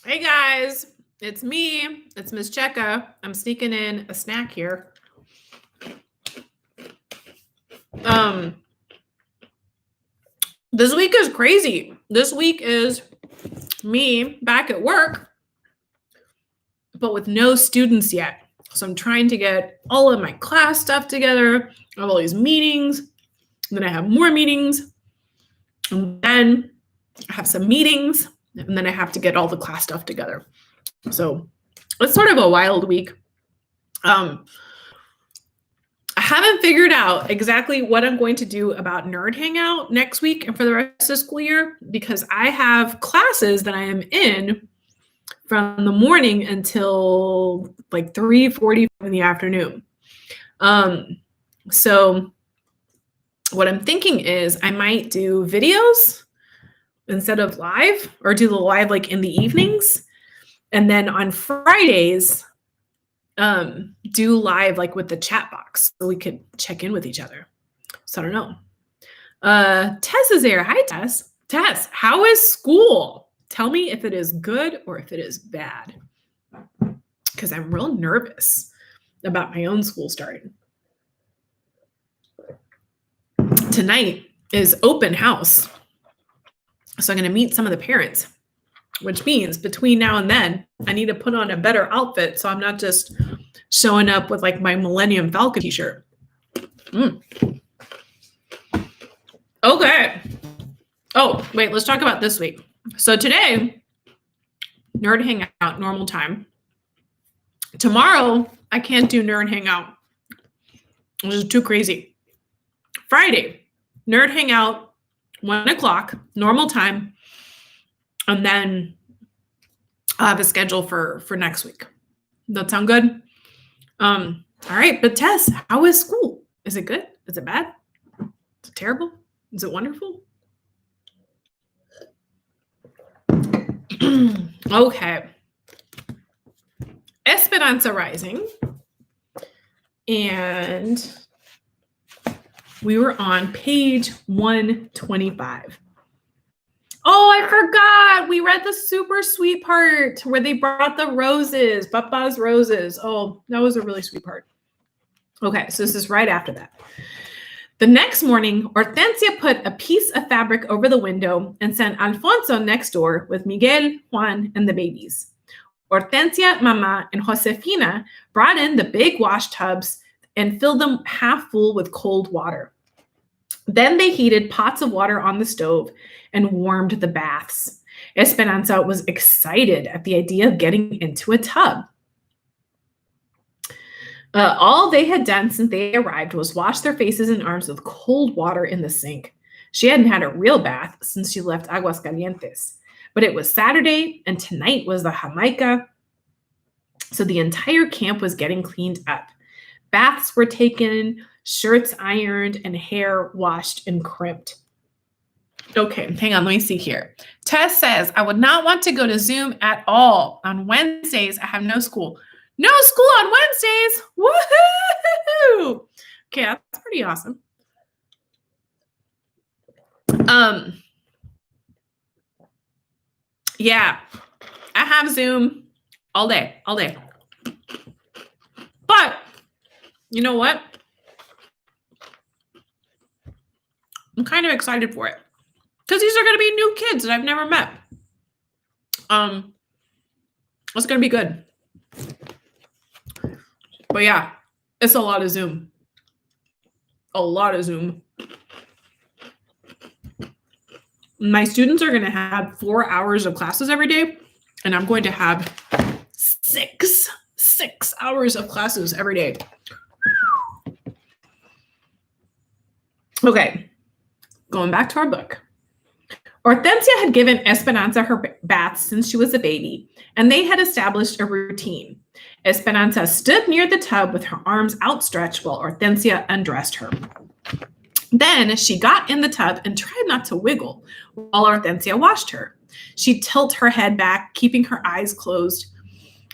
Hey guys, it's me. It's Miss Cheka. I'm sneaking in a snack here. Um, this week is crazy. This week is me back at work, but with no students yet. So I'm trying to get all of my class stuff together. I have all these meetings, and then I have more meetings, and then I have some meetings, and then I have to get all the class stuff together. So it's sort of a wild week. I haven't figured out exactly what I'm going to do about Nerd Hangout next week and for the rest of the school year because I have classes that I am in from the morning until like 3:45 in the afternoon. So what I'm thinking is I might do videos instead of live, or do the live like in the evenings. And then on Fridays, do live like with the chat box so we could check in with each other. So I don't know. Tess is there. Hi, Tess. Tess, how is school? Tell me if it is good or if it is bad. Because I'm real nervous about my own school starting. Tonight is open house. So I'm going to meet some of the parents, which means between now and then, I need to put on a better outfit so I'm not just showing up with like my Millennium Falcon t-shirt. Okay. Oh, wait, let's talk about this week. So today, Nerd Hangout, normal time. Tomorrow, I can't do Nerd Hangout. This is too crazy. Friday, Nerd Hangout, 1 o'clock, normal time. And then I'll have a schedule for next week. That sound good? All right, but Tess, how is school? Is it good? Is it bad? Is it terrible? Is it wonderful? Okay. Esperanza Rising. And we were on page 125. Oh, I forgot. We read the super sweet part where they brought the roses, Papa's roses. Oh, that was a really sweet part. Okay, so this is right after that. The next morning, Hortensia put a piece of fabric over the window and sent Alfonso next door with Miguel, Juan, and the babies. Hortensia, Mama, and Josefina brought in the big wash tubs and filled them half full with cold water. Then they heated pots of water on the stove and warmed the baths. Esperanza was excited at the idea of getting into a tub. All they had done since they arrived was wash their faces and arms with cold water in the sink. She hadn't had a real bath since she left Aguascalientes. But it was Saturday, and tonight was the Jamaica, so the entire camp was getting cleaned up. Baths were taken, shirts ironed, and hair washed and crimped. Okay, hang on, let me see here. Tess says, I would not want to go to Zoom at all. On Wednesdays, I have no school. No school on Wednesdays! Woohoo! Okay, that's pretty awesome. Yeah, I have Zoom all day. But you know what? I'm kind of excited for it because these are going to be new kids that I've never met. It's going to be good. But yeah, it's a lot of Zoom. My students are going to have 4 hours of classes every day, and I'm going to have six hours of classes every day. Okay, going back to our book. Hortensia had given Esperanza her bath since she was a baby, and they had established a routine. Esperanza stood near the tub with her arms outstretched while Hortensia undressed her. Then she got in the tub and tried not to wiggle while Hortensia washed her. She'd tilt her head back, keeping her eyes closed,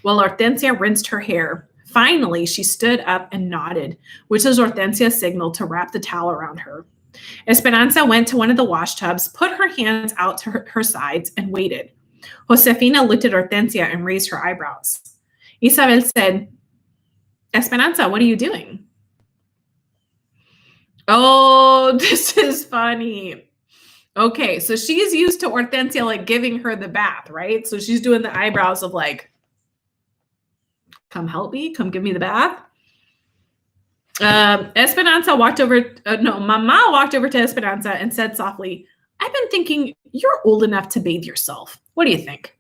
while Hortensia rinsed her hair. Finally, she stood up and nodded, which was Hortensia's signal to wrap the towel around her. Esperanza went to one of the wash tubs, put her hands out to her sides, and waited. Josefina looked at Hortensia and raised her eyebrows. Isabel said, Esperanza, what are you doing? Oh, this is funny. Okay, so she's used to Hortensia like giving her the bath, right? So she's doing the eyebrows of like, come help me, come give me the bath. Esperanza walked over, Mama walked over to Esperanza and said softly, I've been thinking you're old enough to bathe yourself. What do you think?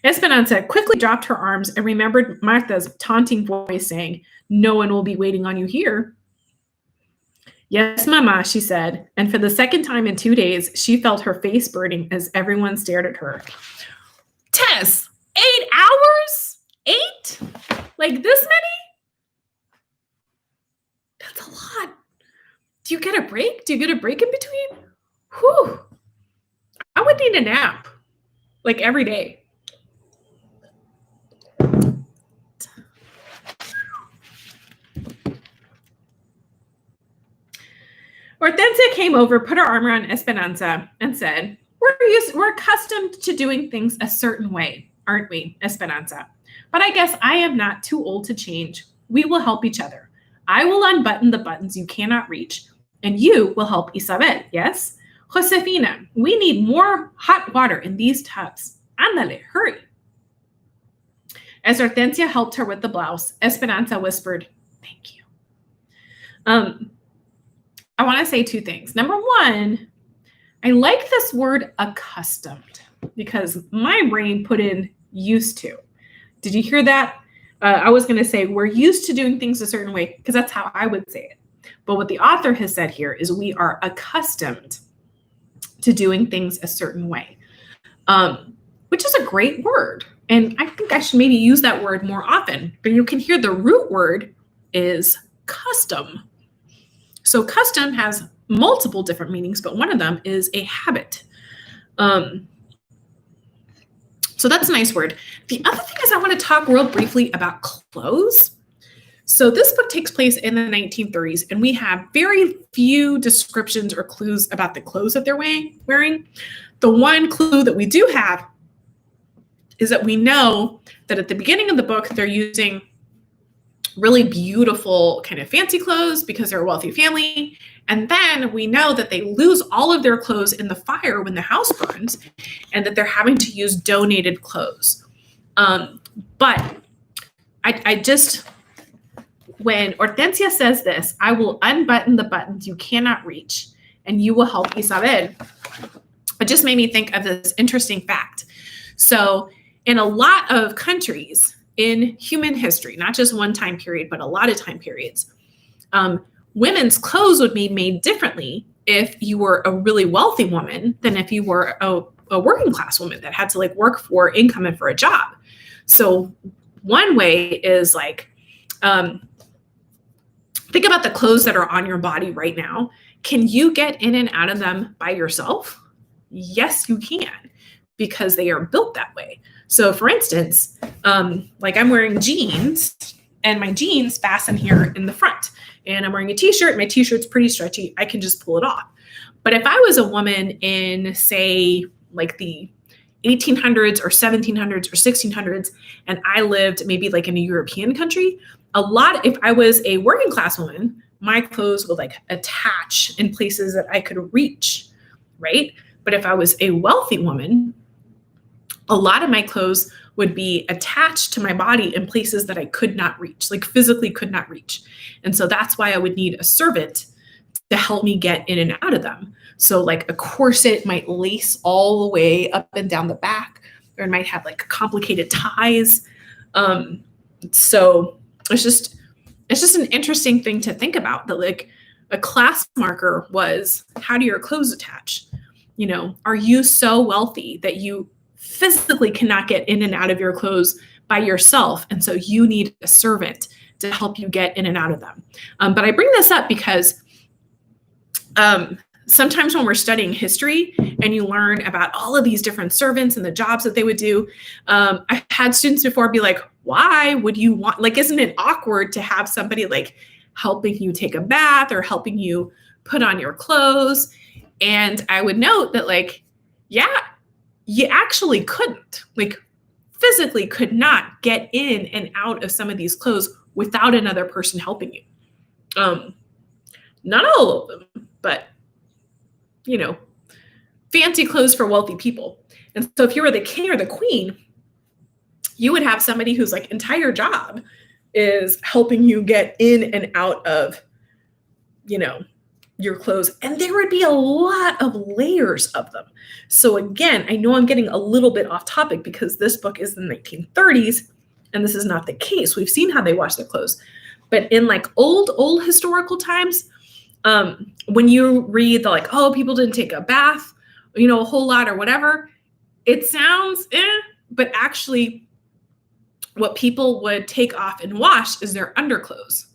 Esperanza quickly dropped her arms and remembered Martha's taunting voice saying, no one will be waiting on you here. Yes, Mama, she said, and for the second time in 2 days, she felt her face burning as everyone stared at her. Tess, 8 hours? 8? Like this many? That's a lot. Do you get a break? Do you get a break in between? Whew. I would need a nap, like every day. Hortensia came over, put her arm around Esperanza, and said, we're accustomed to doing things a certain way, aren't we, Esperanza? But I guess I am not too old to change. We will help each other. I will unbutton the buttons you cannot reach, and you will help Isabel, yes? Josefina, we need more hot water in these tubs. Ándale, hurry. As Hortensia helped her with the blouse, Esperanza whispered, thank you. I want to say 2 things. Number 1, I like this word accustomed because my brain put in used to. Did you hear that? I was going to say we're used to doing things a certain way because that's how I would say it. But what the author has said here is we are accustomed to doing things a certain way, which is a great word. And I think I should maybe use that word more often. But you can hear the root word is custom. So custom has multiple different meanings, but one of them is a habit. So that's a nice word. The other thing is I want to talk real briefly about clothes. So this book takes place in the 1930s, and we have very few descriptions or clues about the clothes that they're wearing. The one clue that we do have is that we know that at the beginning of the book, they're using really beautiful kind of fancy clothes because they're a wealthy family. And then we know that they lose all of their clothes in the fire when the house burns and that they're having to use donated clothes. But I just, when Hortensia says this, I will unbutton the buttons you cannot reach and you will help Isabel. It just made me think of this interesting fact. So in a lot of countries, in human history, not just one time period, but a lot of time periods, women's clothes would be made differently if you were a really wealthy woman than if you were a working class woman that had to like work for income and for a job. So one way is like, think about the clothes that are on your body right now. Can you get in and out of them by yourself? Yes, you can, because they are built that way. So for instance, like I'm wearing jeans and my jeans fasten here in the front, and I'm wearing a t-shirt. My t-shirt's pretty stretchy. I can just pull it off. But if I was a woman in, say, like the 1800s or 1700s or 1600s, and I lived maybe like in a European country, if I was a working class woman, my clothes would like attach in places that I could reach, right? But if I was a wealthy woman, a lot of my clothes would be attached to my body in places that I could not reach, like physically could not reach. And so that's why I would need a servant to help me get in and out of them. So like a corset might lace all the way up and down the back, or it might have like complicated ties. So it's just an interesting thing to think about, that like a class marker was, how do your clothes attach? You know, are you so wealthy that you physically cannot get in and out of your clothes by yourself, and so you need a servant to help you get in and out of them? But I bring this up because sometimes when we're studying history and you learn about all of these different servants and the jobs that they would do, I've had students before be like, why would you want, like, isn't it awkward to have somebody like helping you take a bath or helping you put on your clothes? And I would note that, like, yeah, you actually couldn't, like physically could not get in and out of some of these clothes without another person helping you. Not all of them, but fancy clothes for wealthy people. And so if you were the king or the queen, you would have somebody whose like entire job is helping you get in and out of, your clothes. And there would be a lot of layers of them. So again, I know I'm getting a little bit off topic because this book is the 1930s and this is not the case. We've seen how they wash their clothes. But in like old historical times, when you read the like, oh, people didn't take a bath, a whole lot or whatever, it sounds but actually what people would take off and wash is their underclothes.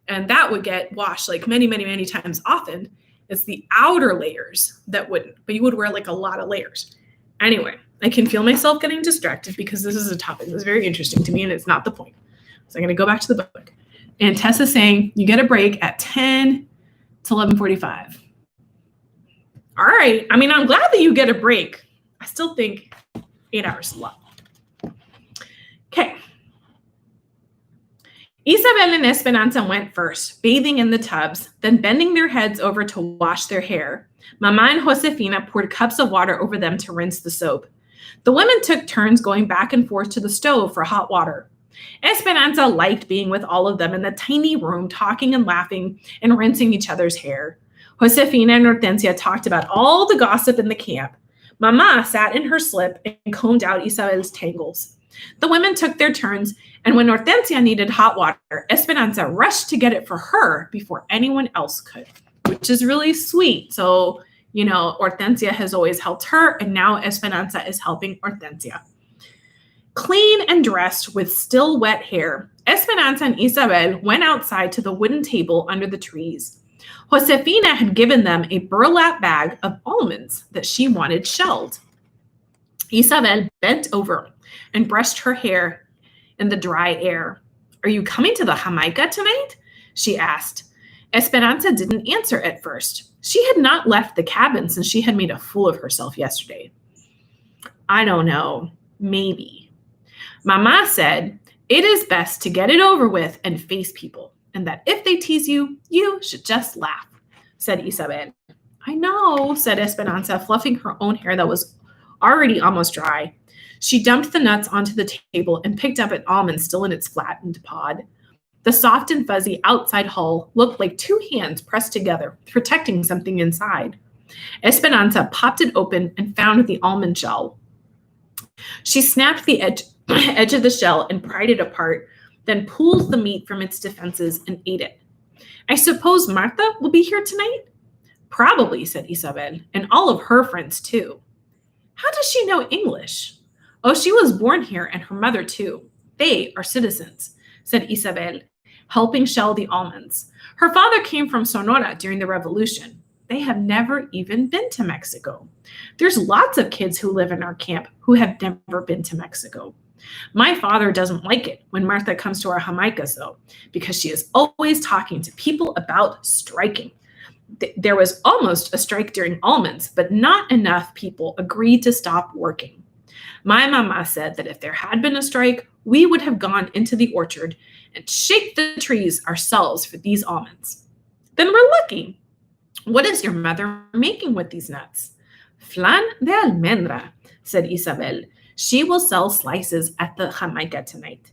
And that would get washed like many, many, many times often. It's the outer layers that wouldn't, but you would wear like a lot of layers. Anyway, I can feel myself getting distracted because this is a topic that's very interesting to me and it's not the point. So I'm going to go back to the book. And Tessa's saying you get a break at 10 to 11:45. All right. I mean, I'm glad that you get a break. I still think 8 hours is a lot. Okay. Isabel and Esperanza went first, bathing in the tubs, then bending their heads over to wash their hair. Mama and Josefina poured cups of water over them to rinse the soap. The women took turns going back and forth to the stove for hot water. Esperanza liked being with all of them in the tiny room, talking and laughing and rinsing each other's hair. Josefina and Hortensia talked about all the gossip in the camp. Mama sat in her slip and combed out Isabel's tangles. The women took their turns, and when Hortensia needed hot water, Esperanza rushed to get it for her before anyone else could, which is really sweet. So, Hortensia has always helped her, and now Esperanza is helping Hortensia. Clean and dressed with still wet hair, Esperanza and Isabel went outside to the wooden table under the trees. Josefina had given them a burlap bag of almonds that she wanted shelled. Isabel bent over and brushed her hair in the dry air. "Are you coming to the Jamaica tonight?" she asked. Esperanza didn't answer at first. She had not left the cabin since she had made a fool of herself yesterday. "I don't know. Maybe." Mama said, "It is best to get it over with and face people, and that if they tease you, you should just laugh," said Isabel. "I know," said Esperanza, fluffing her own hair that was already almost dry. She dumped the nuts onto the table and picked up an almond still in its flattened pod. The soft and fuzzy outside hull looked like two hands pressed together, protecting something inside. Esperanza popped it open and found the almond shell. She snapped the edge of the shell and pried it apart, then pulled the meat from its defenses and ate it. "I suppose Martha will be here tonight?" "Probably," said Isabel, "and all of her friends too." "How does she know English?" "Oh, she was born here and her mother too. They are citizens," said Isabel, helping shell the almonds. "Her father came from Sonora during the revolution. They have never even been to Mexico. There's lots of kids who live in our camp who have never been to Mexico. My father doesn't like it when Martha comes to our Jamaicas, though, because she is always talking to people about striking. There was almost a strike during almonds, but not enough people agreed to stop working. My mama said that if there had been a strike, we would have gone into the orchard and shake the trees ourselves for these almonds. Then we're lucky. What is your mother making with these nuts?" "Flan de almendra," said Isabel. "She will sell slices at the Jamaica tonight."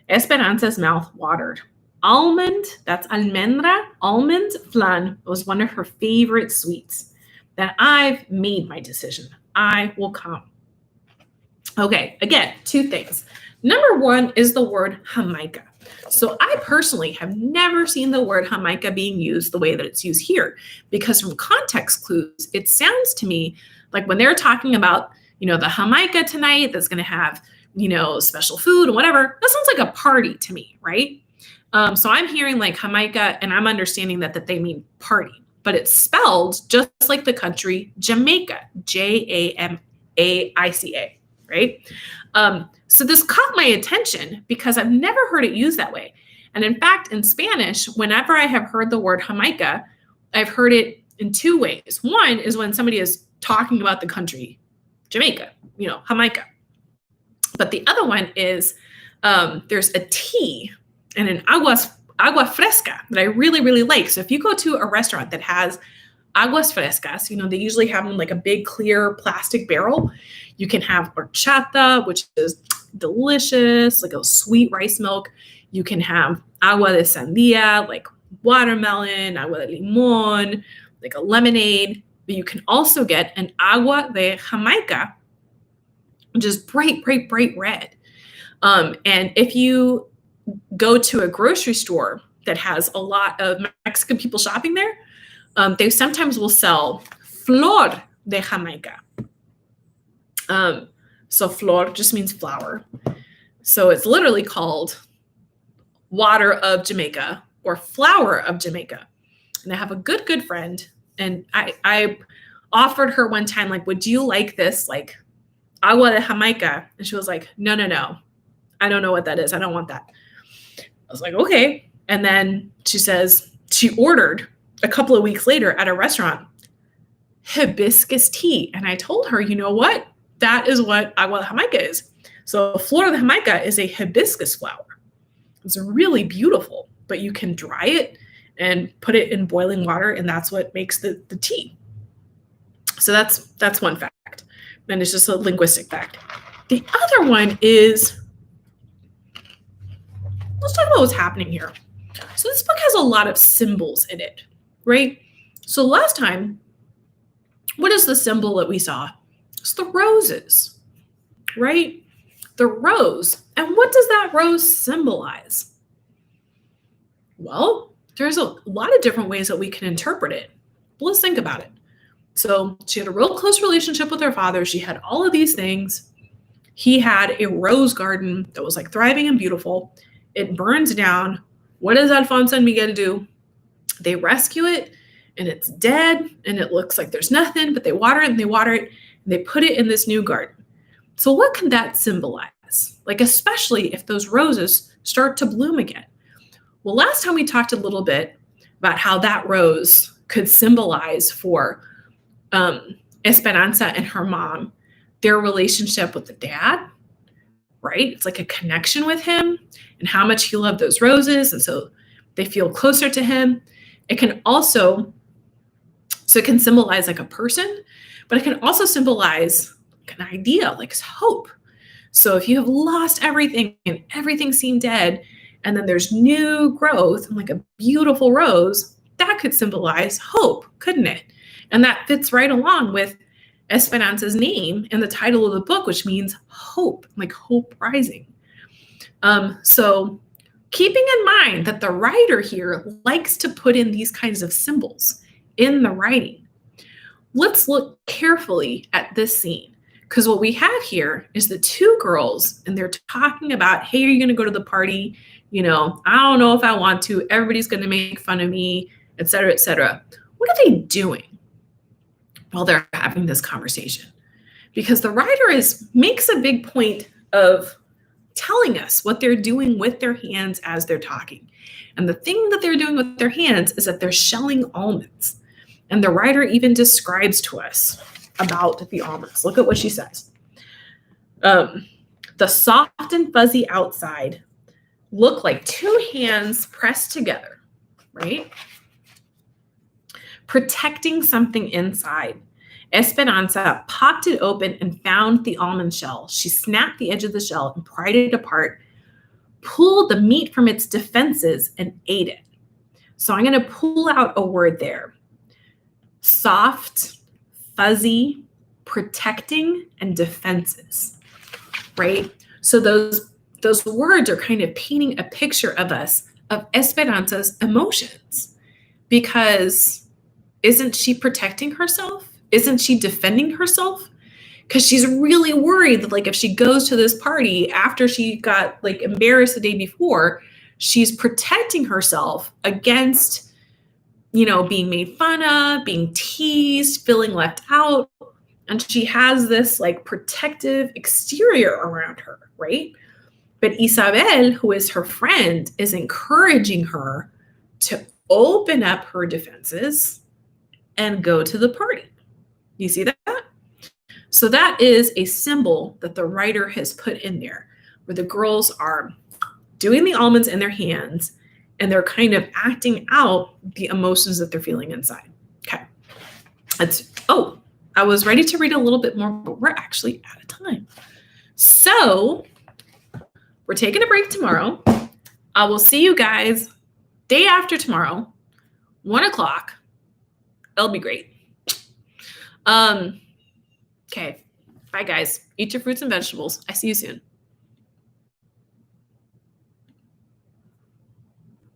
Esperanza's mouth watered. Almond, that's almendra, almond flan was one of her favorite sweets. "Then I've made my decision. I will come." Okay, again, two things. Number one is the word Jamaica. So I personally have never seen the word Jamaica being used the way that it's used here, because from context clues, it sounds to me like when they're talking about, the Jamaica tonight that's going to have, special food and whatever, that sounds like a party to me, right? So I'm hearing like Jamaica and I'm understanding that they mean party, but it's spelled just like the country Jamaica, Jamaica, right? So this caught my attention because I've never heard it used that way. And in fact, in Spanish, whenever I have heard the word Jamaica, I've heard it in two ways. One is when somebody is talking about the country Jamaica, Jamaica. But the other one is there's a tea and an agua fresca that I really, really like. So if you go to a restaurant that has aguas frescas, they usually have them like a big clear plastic barrel. You can have horchata, which is delicious, like a sweet rice milk. You can have agua de sandia, like watermelon, agua de limon, like a lemonade. But you can also get an agua de Jamaica, which is bright, bright, bright red. And if you go to a grocery store that has a lot of Mexican people shopping there, they sometimes will sell flor de Jamaica. So flor just means flower. So it's literally called water of Jamaica or flower of Jamaica. And I have a good friend, and I offered her one time, like, would you like this, like, agua de Jamaica? And she was like, no. I don't know what that is. I don't want that. I was like, okay. And then she says she ordered a couple of weeks later at a restaurant hibiscus tea. And I told her, you know what? That is what agua de Jamaica is. So flor de Jamaica is a hibiscus flower. It's really beautiful, but you can dry it and put it in boiling water, and that's what makes the tea. So that's one fact. And it's just a linguistic fact. The other one is, let's talk about what's happening here. So this book has a lot of symbols in it, right? So last time, what is the symbol that we saw? It's the roses, right? The rose. And what does that rose symbolize? Well, there's a lot of different ways that we can interpret it. But let's think about it. So she had a real close relationship with her father. She had all of these things. He had a rose garden that was like thriving and beautiful. It burns down. What does Alfonso and Miguel do? They rescue it, and it's dead, and it looks like there's nothing, but they water it, and they put it in this new garden. So what can that symbolize? Like, especially if those roses start to bloom again. Well, last time we talked a little bit about how that rose could symbolize for Esperanza and her mom, their relationship with the dad, right? It's like a connection with him and how much he loved those roses. And so they feel closer to him. It can symbolize like a person, but it can also symbolize like an idea, like hope. So if you have lost everything and everything seemed dead, and then there's new growth and like a beautiful rose, that could symbolize hope, couldn't it? And that fits right along with Esperanza's name and the title of the book, which means hope, like hope rising. So keeping in mind that the writer here likes to put in these kinds of symbols in the writing, let's look carefully at this scene. Because what we have here is the two girls, and they're talking about, hey, are you going to go to the party? I don't know if I want to. Everybody's going to make fun of me, et cetera, et cetera. What are they doing while they're having this conversation? Because the writer makes a big point of telling us what they're doing with their hands as they're talking. And the thing that they're doing with their hands is that they're shelling almonds. And the writer even describes to us about the almonds. Look at what she says. The soft and fuzzy outside look like two hands pressed together, right? Protecting something inside. Esperanza popped it open and found the almond shell. She snapped the edge of the shell and pried it apart, pulled the meat from its defenses, and ate it. So I'm going to pull out a word there. Soft, fuzzy, protecting, and defenses, right? So those words are kind of painting a picture of Esperanza's emotions, because isn't she protecting herself? Isn't she defending herself? Because she's really worried that, like, if she goes to this party after she got like embarrassed the day before, she's protecting herself against, being made fun of, being teased, feeling left out. And she has this like protective exterior around her, right? But Isabel, who is her friend, is encouraging her to open up her defenses and go to the party. You see that? So that is a symbol that the writer has put in there where the girls are doing the almonds in their hands and they're kind of acting out the emotions that they're feeling inside. Okay. I was ready to read a little bit more, but we're actually out of time. So we're taking a break tomorrow. I will see you guys day after tomorrow, 1 o'clock. It'll be great. Okay. Bye, guys. Eat your fruits and vegetables. I see you soon.